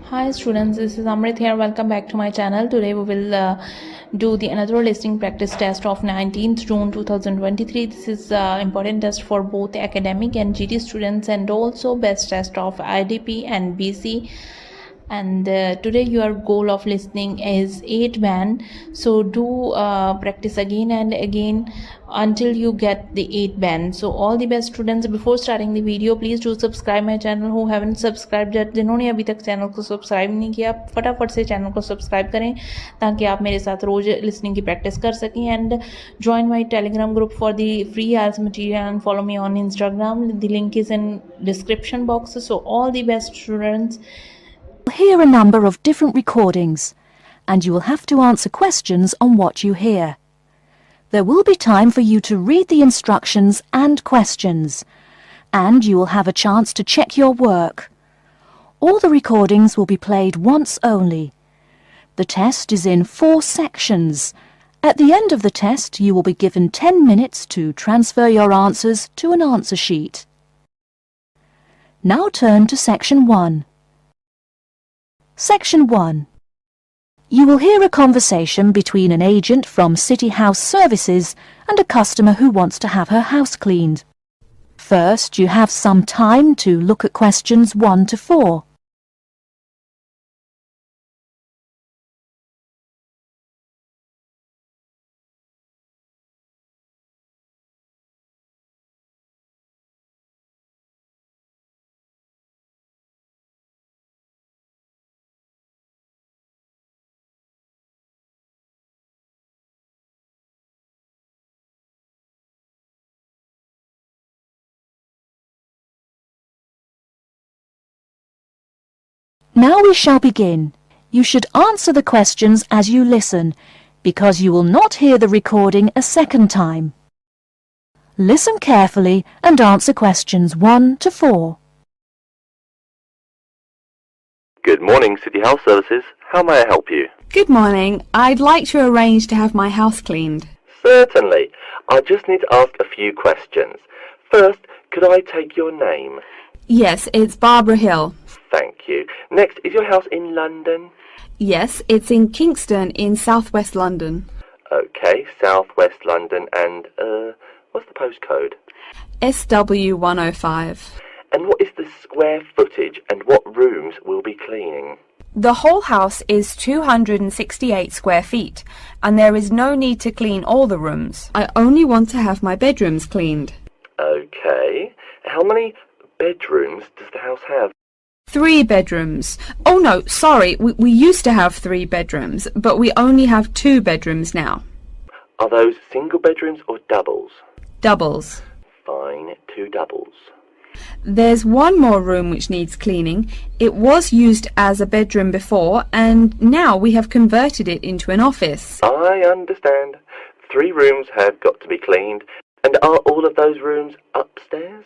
Hi students, this is Amrit here. Welcome back to my channel. Today we will do the another listening practice test of 19th June 2023. This is important test for both academic and GT students, and also best test of IDP and BC. And today your goal of listening is 8 band, so do practice again and again until you get the 8 band. So all the best students. Before starting the video, please do subscribe my channel who haven't subscribed yet. जिन्होंने अभी तक channel को subscribe नहीं किया, फटाफट से channel को subscribe करें ताकि आप मेरे साथ रोज लिसनिंग की प्रैक्टिस कर सकें. And join my Telegram group for the free arts material and follow me on Instagram. The link is in description box. So all the best students. Hear a number of different recordings, and you will have to answer questions on what you hear. There will be time for you to read the instructions and questions, and you will have a chance to check your work. All the recordings will be played once only. The test is in 4 sections. At the end of the test, you will be given 10 minutes to transfer your answers to an answer sheet. Now turn to Section 1. Section 1. You will hear a conversation between an agent from City House Services and a customer who wants to have her house cleaned. First, you have some time to look at questions 1 to 4. Now we shall begin. You should answer the questions as you listen, because you will not hear the recording a second time. Listen carefully and answer questions 1 to 4. Good morning, City House Services. How may I help you? Good morning. I'd like to arrange to have my house cleaned. Certainly. I just need to ask a few questions. First, could I take your name? Yes, it's Barbara Hill. Thank you. Next, is your house in London? Yes, it's in Kingston in southwest London. Okay, southwest London, and, what's the postcode? SW105. And what is the square footage and what rooms will be cleaning? The whole house is 268 square feet, and there is no need to clean all the rooms. I only want to have my bedrooms cleaned. Okay. How many bedrooms does the house have? 3 bedrooms. Oh no, sorry, we used to have 3 bedrooms, but we only have 2 bedrooms now. Are those single bedrooms or doubles? Doubles. Fine, 2 doubles. There's one more room which needs cleaning. It was used as a bedroom before, and now we have converted it into an office. I understand. 3 rooms have got to be cleaned. And are all of those rooms upstairs?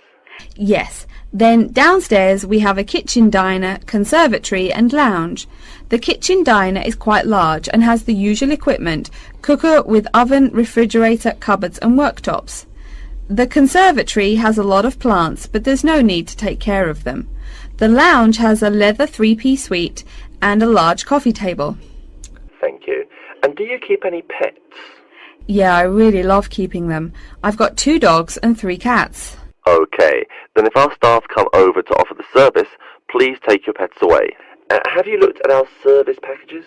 Yes. Then downstairs we have a kitchen diner, conservatory and lounge. The kitchen diner is quite large and has the usual equipment: cooker with oven, refrigerator, cupboards and worktops. The conservatory has a lot of plants, but there's no need to take care of them. The lounge has a leather 3-piece suite and a large coffee table. Thank you. And do you keep any pets? Yeah, I really love keeping them. I've got 2 dogs and 3 cats. Okay, then if our staff come over to offer the service, please take your pets away. Have you looked at our service packages?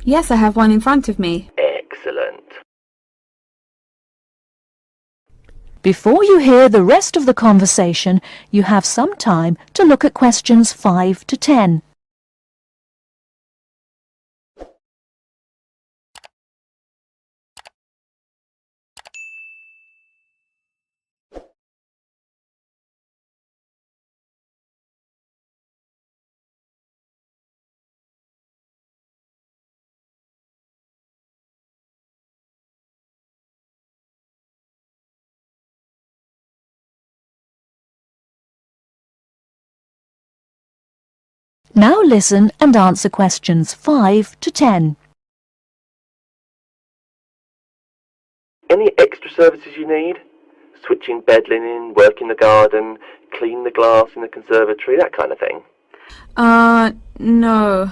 Yes, I have one in front of me. Excellent. Before you hear the rest of the conversation, you have some time to look at questions 5 to 10. Now listen and answer questions 5 to 10. Any extra services you need? Switching bed linen, work in the garden, clean the glass in the conservatory, that kind of thing? No.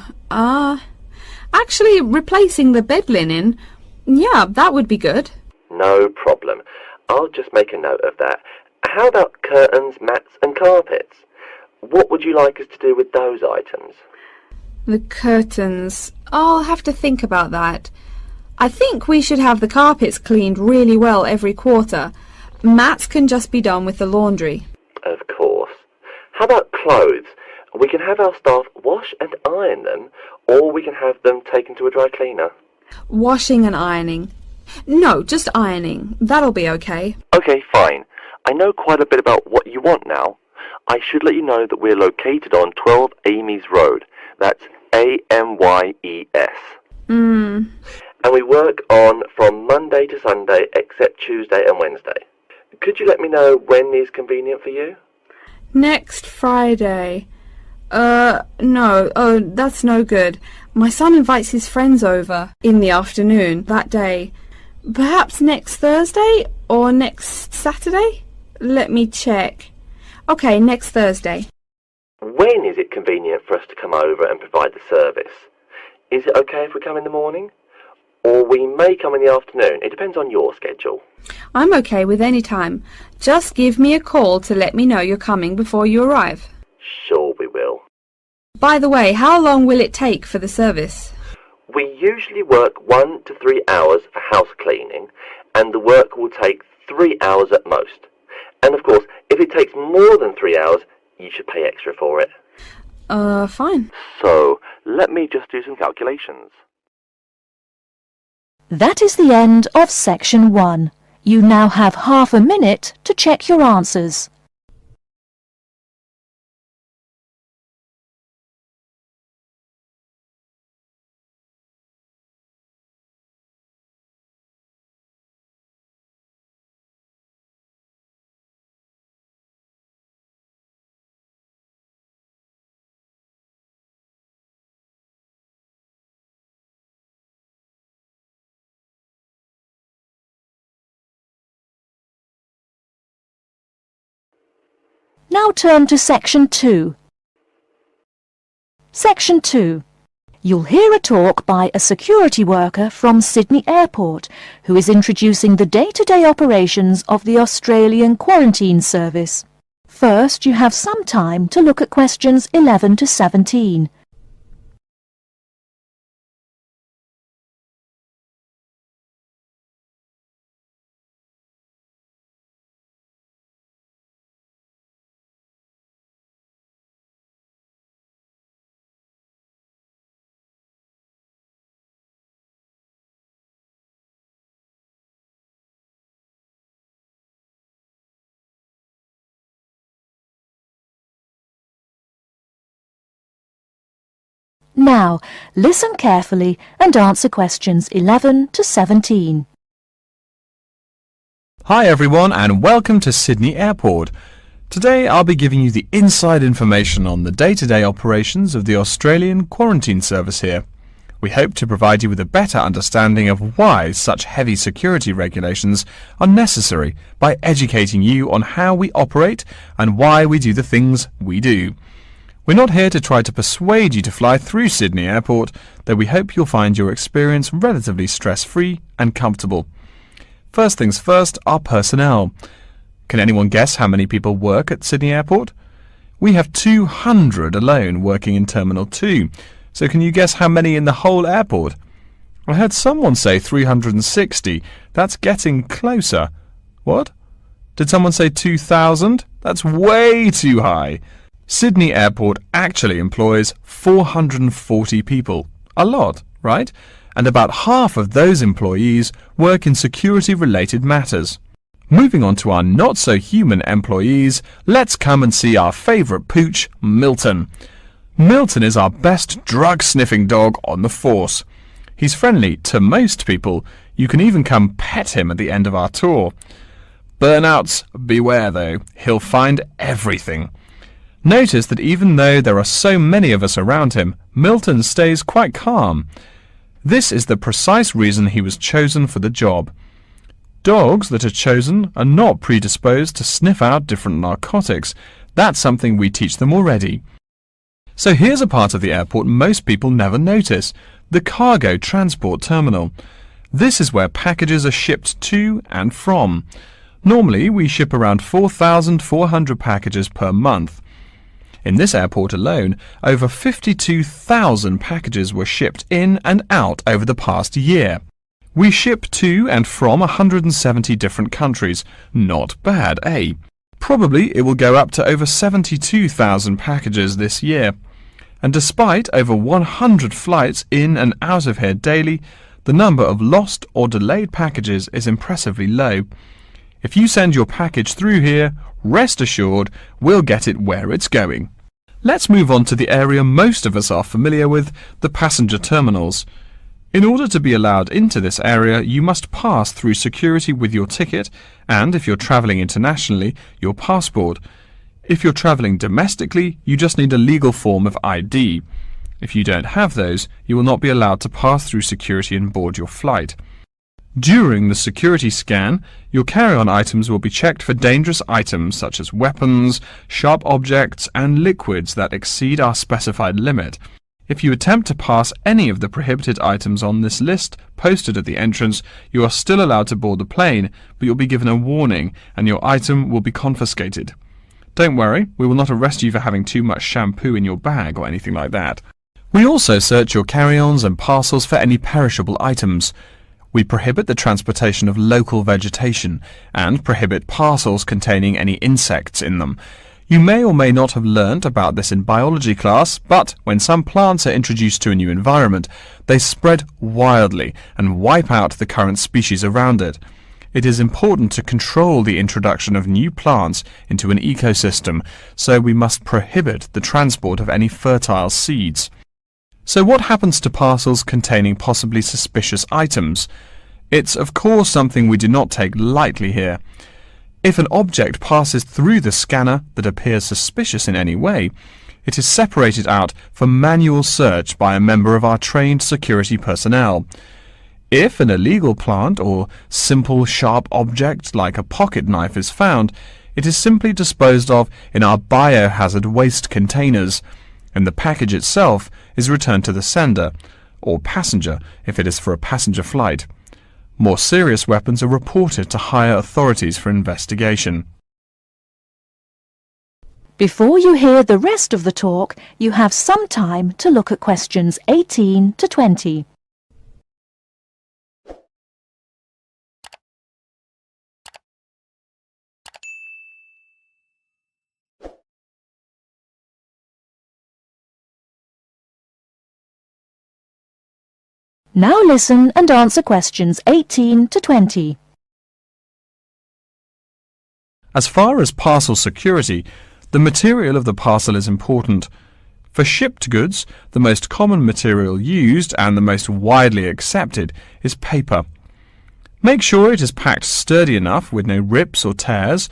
Actually, replacing the bed linen, yeah, that would be good. No problem. I'll just make a note of that. How about curtains, mats and carpets? What would you like us to do with those items? The curtains. I'll have to think about that. I think we should have the carpets cleaned really well every quarter. Mats can just be done with the laundry. Of course. How about clothes? We can have our staff wash and iron them, or we can have them taken to a dry cleaner. Washing and ironing. No, just ironing. That'll be okay. Okay, fine. I know quite a bit about what you want now. I should let you know that we're located on 12 Amy's Road. That's Amyes. And we work on from Monday to Sunday except Tuesday and Wednesday. Could you let me know when is convenient for you? Next Friday. No. Oh, that's no good. My son invites his friends over in the afternoon that day. Perhaps next Thursday or next Saturday? Let me check. Okay, next Thursday. When is it convenient for us to come over and provide the service? Is it okay if we come in the morning? Or we may come in the afternoon. It depends on your schedule. I'm okay with any time. Just give me a call to let me know you're coming before you arrive. Sure we will. By the way, how long will it take for the service? We usually work 1 to 3 hours for house cleaning, and the work will take 3 hours at most. And of course, if it takes more than 3 hours, you should pay extra for it. Fine. So, let me just do some calculations. That is the end of section 1. You now have half a minute to check your answers. Now turn to section 2. Section 2. You'll hear a talk by a security worker from Sydney Airport who is introducing the day-to-day operations of the Australian Quarantine Service. First, you have some time to look at questions 11 to 17. Now, listen carefully and answer questions 11 to 17. Hi everyone and welcome to Sydney Airport. Today I'll be giving you the inside information on the day-to-day operations of the Australian Quarantine Service here. We hope to provide you with a better understanding of why such heavy security regulations are necessary by educating you on how we operate and why we do the things we do. We're not here to try to persuade you to fly through Sydney Airport, though we hope you'll find your experience relatively stress-free and comfortable. First things first, our personnel. Can anyone guess how many people work at Sydney Airport? We have 200 alone working in Terminal 2, so can you guess how many in the whole airport? I heard someone say 360. That's getting closer. What? Did someone say 2,000? That's way too high. Sydney Airport actually employs 440 people. A lot, right? And about half of those employees work in security-related matters. Moving on to our not-so-human employees, let's come and see our favourite pooch, Milton. Milton is our best drug-sniffing dog on the force. He's friendly to most people. You can even come pet him at the end of our tour. Burnouts, beware though. He'll find everything. Notice that even though there are so many of us around him, Milton stays quite calm. This is the precise reason he was chosen for the job. Dogs that are chosen are not predisposed to sniff out different narcotics. That's something we teach them already. So here's a part of the airport most people never notice, the cargo transport terminal. This is where packages are shipped to and from. Normally we ship around 4,400 packages per month. In this airport alone, over 52,000 packages were shipped in and out over the past year. We ship to and from 170 different countries. Not bad, eh? Probably it will go up to over 72,000 packages this year. And despite over 100 flights in and out of here daily, the number of lost or delayed packages is impressively low. If you send your package through here, rest assured we'll get it where it's going. Let's move on to the area most of us are familiar with, the passenger terminals. In order to be allowed into this area, you must pass through security with your ticket and, if you're travelling internationally, your passport. If you're travelling domestically, you just need a legal form of ID. If you don't have those, you will not be allowed to pass through security and board your flight. During the security scan, your carry-on items will be checked for dangerous items such as weapons, sharp objects and liquids that exceed our specified limit. If you attempt to pass any of the prohibited items on this list posted at the entrance, you are still allowed to board the plane, but you'll be given a warning and your item will be confiscated. Don't worry, we will not arrest you for having too much shampoo in your bag or anything like that. We also search your carry-ons and parcels for any perishable items. We prohibit the transportation of local vegetation and prohibit parcels containing any insects in them. You may or may not have learnt about this in biology class, but when some plants are introduced to a new environment, they spread wildly and wipe out the current species around it. It is important to control the introduction of new plants into an ecosystem, so we must prohibit the transport of any fertile seeds. So what happens to parcels containing possibly suspicious items? It's of course something we do not take lightly here. If an object passes through the scanner that appears suspicious in any way, it is separated out for manual search by a member of our trained security personnel. If an illegal plant or simple sharp object like a pocket knife is found, it is simply disposed of in our biohazard waste containers, and the package itself is returned to the sender, or passenger if it is for a passenger flight. More serious weapons are reported to higher authorities for investigation. Before you hear the rest of the talk, you have some time to look at questions 18 to 20. Now listen and answer questions 18 to 20. As far as parcel security, the material of the parcel is important. For shipped goods, the most common material used and the most widely accepted is paper. Make sure it is packed sturdy enough with no rips or tears.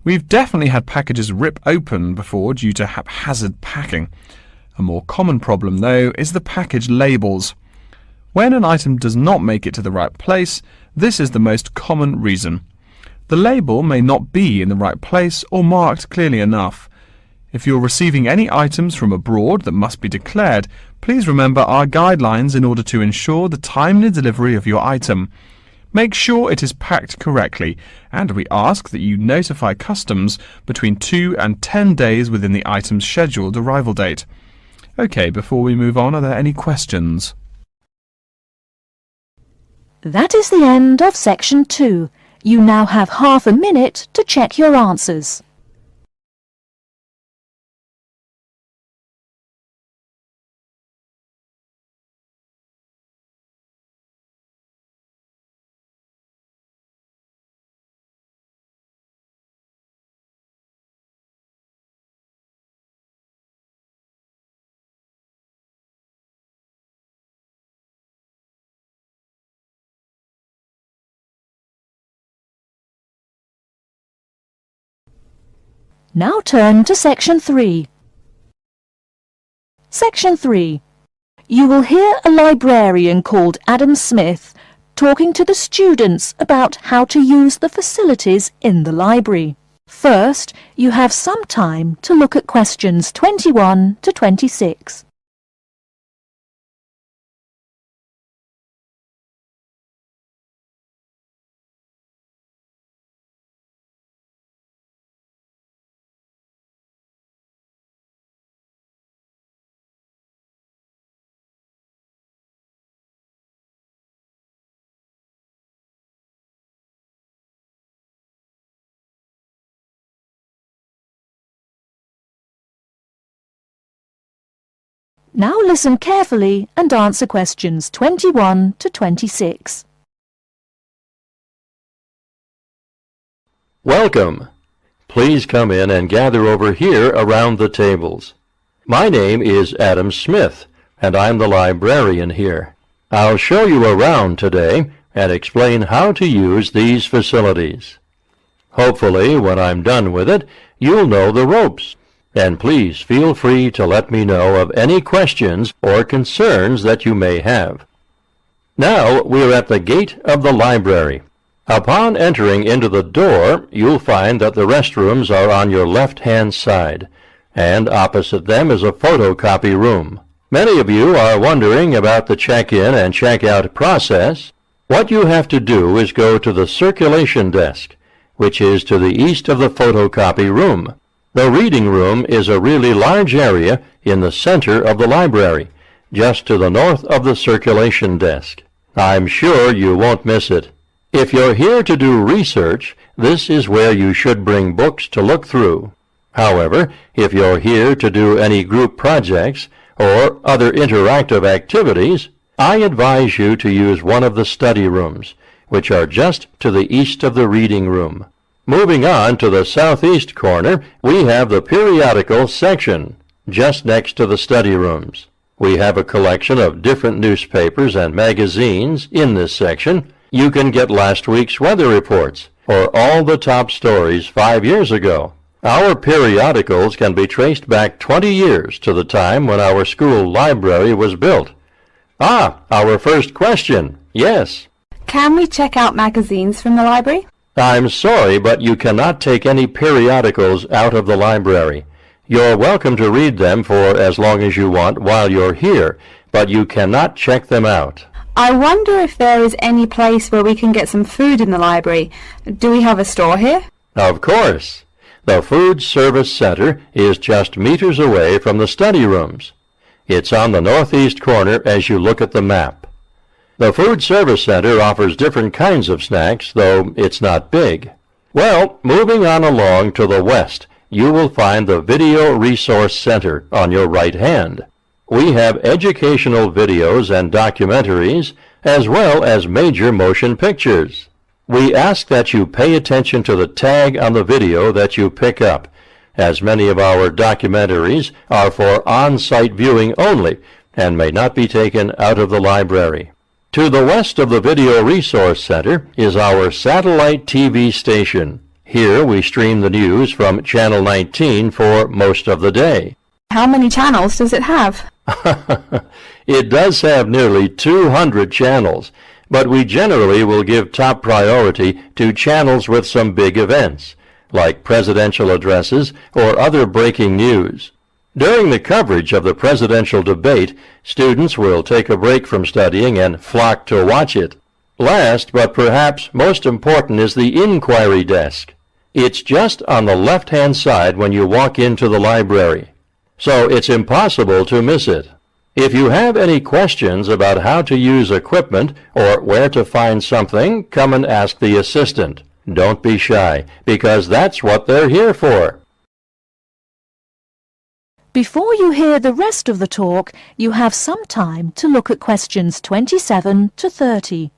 We've definitely had packages rip open before due to haphazard packing. A more common problem, though, is the package labels. When an item does not make it to the right place, this is the most common reason. The label may not be in the right place or marked clearly enough. If you're receiving any items from abroad that must be declared, please remember our guidelines in order to ensure the timely delivery of your item. Make sure it is packed correctly, and we ask that you notify customs between 2 and 10 days within the item's scheduled arrival date. OK, before we move on, are there any questions? That is the end of section 2. You now have half a minute to check your answers. Now turn to section 3. Section 3. You will hear a librarian called Adam Smith talking to the students about how to use the facilities in the library. First, you have some time to look at questions 21 to 26. Now listen carefully and answer questions 21 to 26. Welcome. Please come in and gather over here around the tables. My name is Adam Smith, and I'm the librarian here. I'll show you around today and explain how to use these facilities. Hopefully, when I'm done with it, you'll know the ropes. And please feel free to let me know of any questions or concerns that you may have. Now we're at the gate of the library. Upon entering into the door, you'll find that the restrooms are on your left-hand side, and opposite them is a photocopy room. Many of you are wondering about the check-in and check-out process. What you have to do is go to the circulation desk, which is to the east of the photocopy room. The reading room is a really large area in the center of the library, just to the north of the circulation desk. I'm sure you won't miss it. If you're here to do research, this is where you should bring books to look through. However, if you're here to do any group projects or other interactive activities, I advise you to use one of the study rooms, which are just to the east of the reading room. Moving on to the southeast corner, we have the periodical section, just next to the study rooms. We have a collection of different newspapers and magazines in this section. You can get last week's weather reports, or all the top stories 5 years ago. Our periodicals can be traced back 20 years to the time when our school library was built. Our first question. Yes. Can we check out magazines from the library? I'm sorry, but you cannot take any periodicals out of the library. You're welcome to read them for as long as you want while you're here, but you cannot check them out. I wonder if there is any place where we can get some food in the library. Do we have a store here? Of course. The Food Service Center is just meters away from the study rooms. It's on the northeast corner as you look at the map. The Food Service Center offers different kinds of snacks, though it's not big. Well, moving on along to the west, you will find the Video Resource Center on your right hand. We have educational videos and documentaries, as well as major motion pictures. We ask that you pay attention to the tag on the video that you pick up, as many of our documentaries are for on-site viewing only and may not be taken out of the library. To the west of the Video Resource Center is our satellite TV station. Here we stream the news from Channel 19 for most of the day. How many channels does it have? It does have nearly 200 channels, but we generally will give top priority to channels with some big events, like presidential addresses or other breaking news. During the coverage of the presidential debate, students will take a break from studying and flock to watch it. Last, but perhaps most important, is the inquiry desk. It's just on the left-hand side when you walk into the library, so it's impossible to miss it. If you have any questions about how to use equipment or where to find something, come and ask the assistant. Don't be shy, because that's what they're here for. Before you hear the rest of the talk, you have some time to look at questions 27 to 30.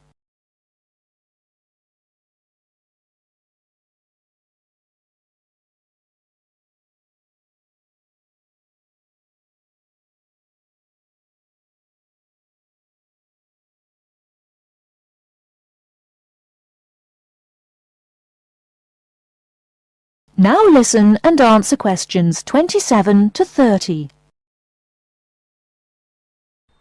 Now listen and answer questions 27 to 30.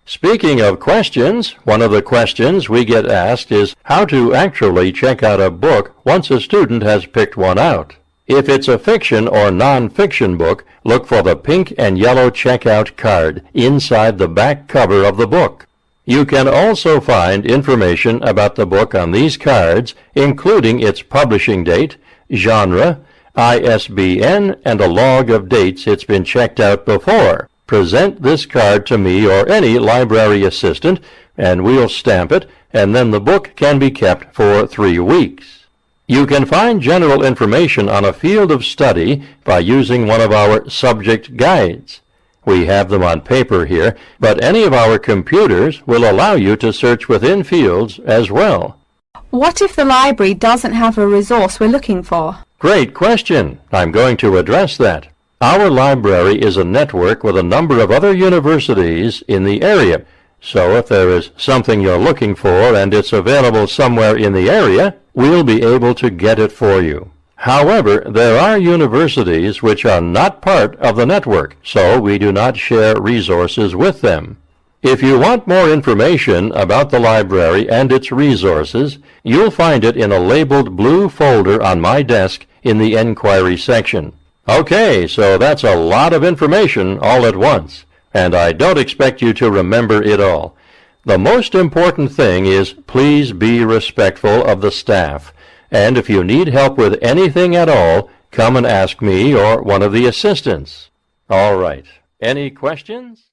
Speaking of questions, one of the questions we get asked is how to actually check out a book once a student has picked one out. If it's a fiction or non-fiction book, look for the pink and yellow checkout card inside the back cover of the book. You can also find information about the book on these cards, including its publishing date, genre, ISBN, and a log of dates it's been checked out before. Present this card to me or any library assistant, and we'll stamp it, and then the book can be kept for 3 weeks. You can find general information on a field of study by using one of our subject guides. We have them on paper here, but any of our computers will allow you to search within fields as well. What if the library doesn't have a resource we're looking for? Great question. I'm going to address that. Our library is a network with a number of other universities in the area. So if there is something you're looking for and it's available somewhere in the area, we'll be able to get it for you. However, there are universities which are not part of the network, so we do not share resources with them. If you want more information about the library and its resources, you'll find it in a labeled blue folder on my desk in the Enquiry section. Okay, so that's a lot of information all at once, and I don't expect you to remember it all. The most important thing is please be respectful of the staff, and if you need help with anything at all, come and ask me or one of the assistants. All right, any questions?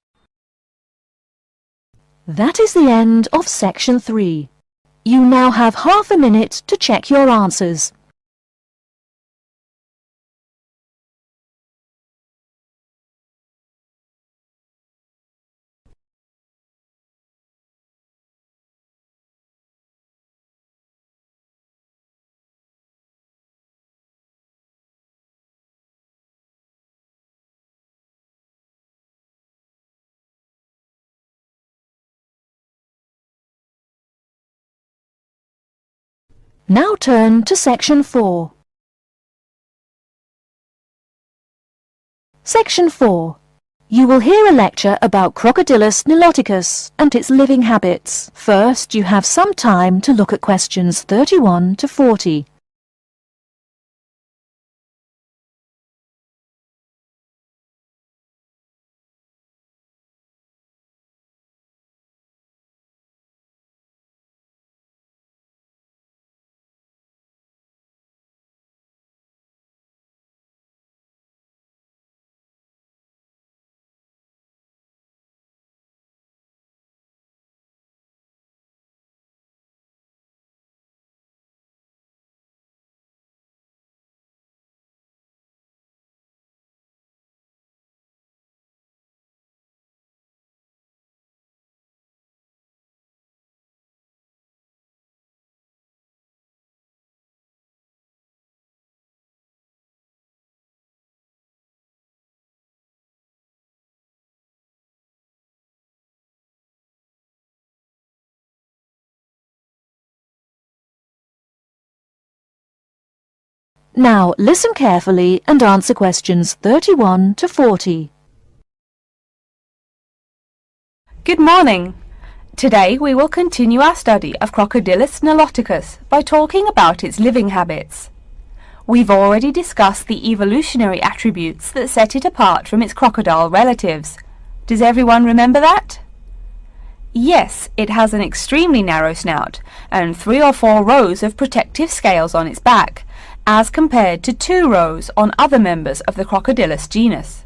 That is the end of section 3. You now have half a minute to check your answers. Now turn to section 4. Section 4. You will hear a lecture about Crocodylus niloticus and its living habits. First, you have some time to look at questions 31 to 40. Now listen carefully and answer questions 31 to 40. Good morning. Today we will continue our study of Crocodylus niloticus by talking about its living habits. We've already discussed the evolutionary attributes that set it apart from its crocodile relatives. Does everyone remember that? Yes, it has an extremely narrow snout and 3 or 4 rows of protective scales on its back, as compared to 2 rows on other members of the Crocodylus genus.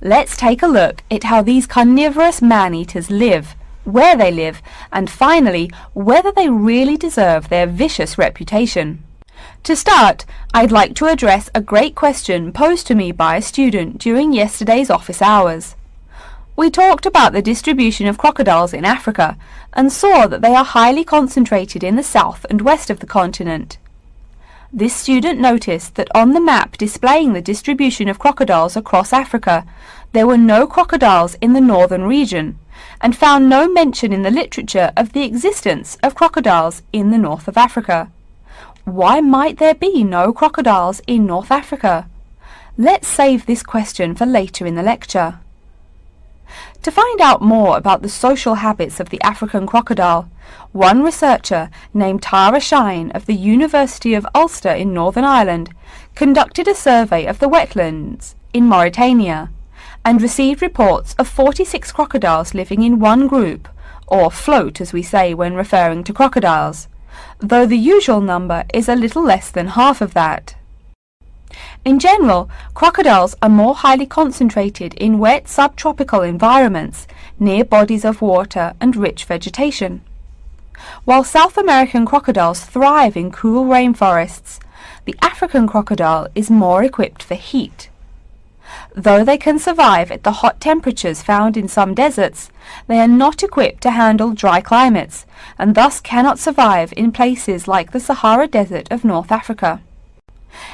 Let's take a look at how these carnivorous man-eaters live, where they live, and finally, whether they really deserve their vicious reputation. To start, I'd like to address a great question posed to me by a student during yesterday's office hours. We talked about the distribution of crocodiles in Africa and saw that they are highly concentrated in the south and west of the continent. This student noticed that on the map displaying the distribution of crocodiles across Africa, there were no crocodiles in the northern region, and found no mention in the literature of the existence of crocodiles in the north of Africa. Why might there be no crocodiles in North Africa? Let's save this question for later in the lecture. To find out more about the social habits of the African crocodile, one researcher named Tara Shine of the University of Ulster in Northern Ireland conducted a survey of the wetlands in Mauritania and received reports of 46 crocodiles living in one group, or float as we say when referring to crocodiles, though the usual number is a little less than half of that. In general, crocodiles are more highly concentrated in wet subtropical environments near bodies of water and rich vegetation. While South American crocodiles thrive in cool rainforests, the African crocodile is more equipped for heat. Though they can survive at the hot temperatures found in some deserts, they are not equipped to handle dry climates and thus cannot survive in places like the Sahara Desert of North Africa.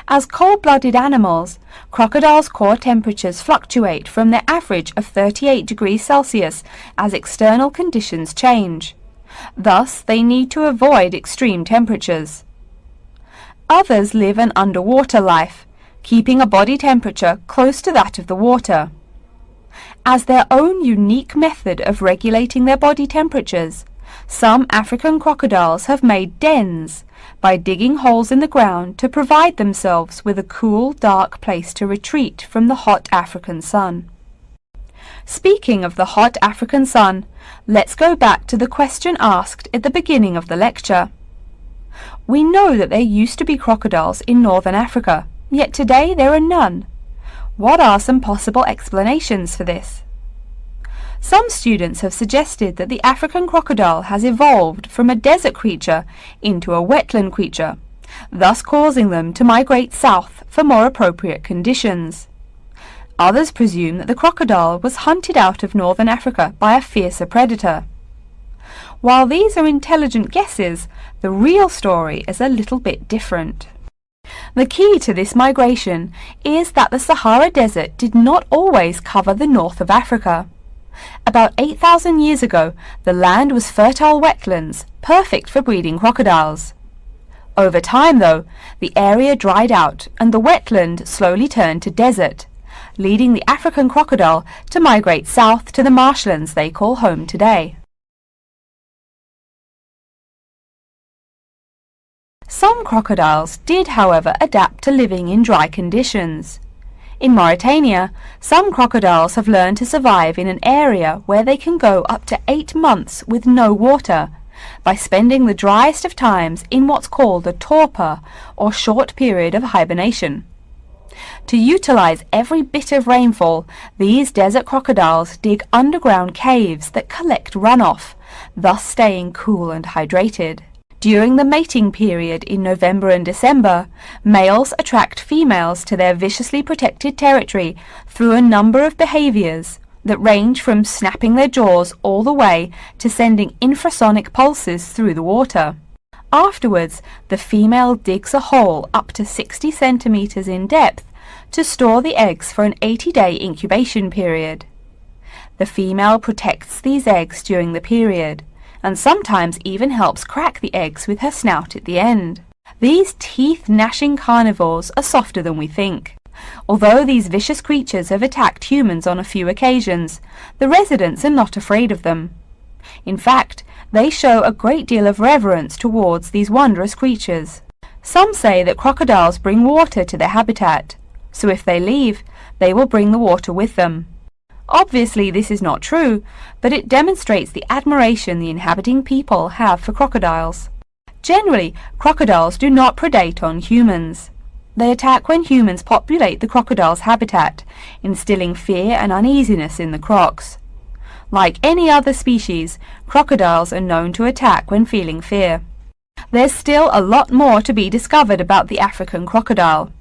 As cold-blooded animals, crocodiles' core temperatures fluctuate from their average of 38 degrees Celsius as external conditions change. Thus, they need to avoid extreme temperatures. Others live an underwater life, keeping a body temperature close to that of the water. As their own unique method of regulating their body temperatures, some African crocodiles have made dens by digging holes in the ground to provide themselves with a cool, dark place to retreat from the hot African sun. Speaking of the hot African sun, let's go back to the question asked at the beginning of the lecture. We know that there used to be crocodiles in northern Africa, yet today there are none. What are some possible explanations for this? Some students have suggested that the African crocodile has evolved from a desert creature into a wetland creature, thus causing them to migrate south for more appropriate conditions. Others presume that the crocodile was hunted out of northern Africa by a fiercer predator. While these are intelligent guesses, the real story is a little bit different. The key to this migration is that the Sahara Desert did not always cover the north of Africa. About 8,000 years ago, the land was fertile wetlands, perfect for breeding crocodiles. Over time, though, the area dried out and the wetland slowly turned to desert, leading the African crocodile to migrate south to the marshlands they call home today. Some crocodiles did, however, adapt to living in dry conditions. In Mauritania, some crocodiles have learned to survive in an area where they can go up to 8 months with no water, by spending the driest of times in what's called a torpor, or short period of hibernation. To utilize every bit of rainfall, these desert crocodiles dig underground caves that collect runoff, thus staying cool and hydrated. During the mating period in November and December, males attract females to their viciously protected territory through a number of behaviors that range from snapping their jaws all the way to sending infrasonic pulses through the water. Afterwards, the female digs a hole up to 60 centimeters in depth to store the eggs for an 80-day incubation period. The female protects these eggs during the period, and sometimes even helps crack the eggs with her snout at the end. These teeth-gnashing carnivores are softer than we think. Although these vicious creatures have attacked humans on a few occasions, the residents are not afraid of them. In fact, they show a great deal of reverence towards these wondrous creatures. Some say that crocodiles bring water to their habitat, so if they leave, they will bring the water with them. Obviously, this is not true, but it demonstrates the admiration the inhabiting people have for crocodiles. Generally, crocodiles do not predate on humans. They attack when humans populate the crocodile's habitat, instilling fear and uneasiness in the crocs. Like any other species, crocodiles are known to attack when feeling fear. There's still a lot more to be discovered about the African crocodile.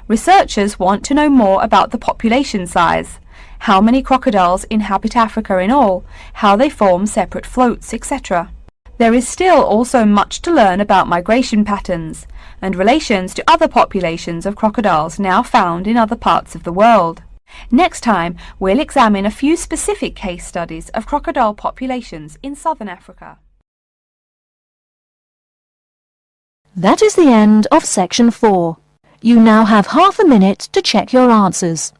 Researchers want to know more about the population size, how many crocodiles inhabit Africa in all, how they form separate floats, etc. There is still also much to learn about migration patterns and relations to other populations of crocodiles now found in other parts of the world. Next time, we'll examine a few specific case studies of crocodile populations in southern Africa. That is the end of section 4. You now have half a minute to check your answers.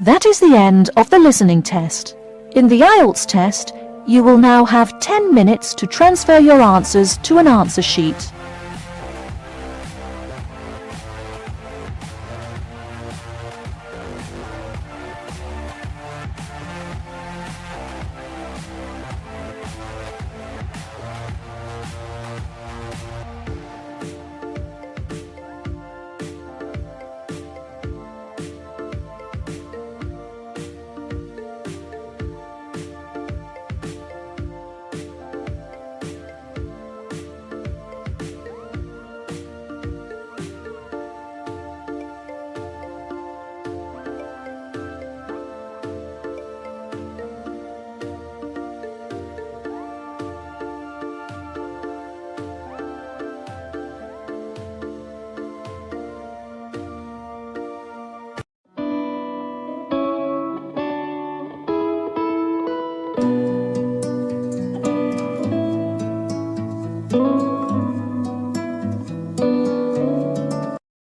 That is the end of the listening test. In the Ielts test, you will now have 10 minutes to transfer your answers to an answer sheet.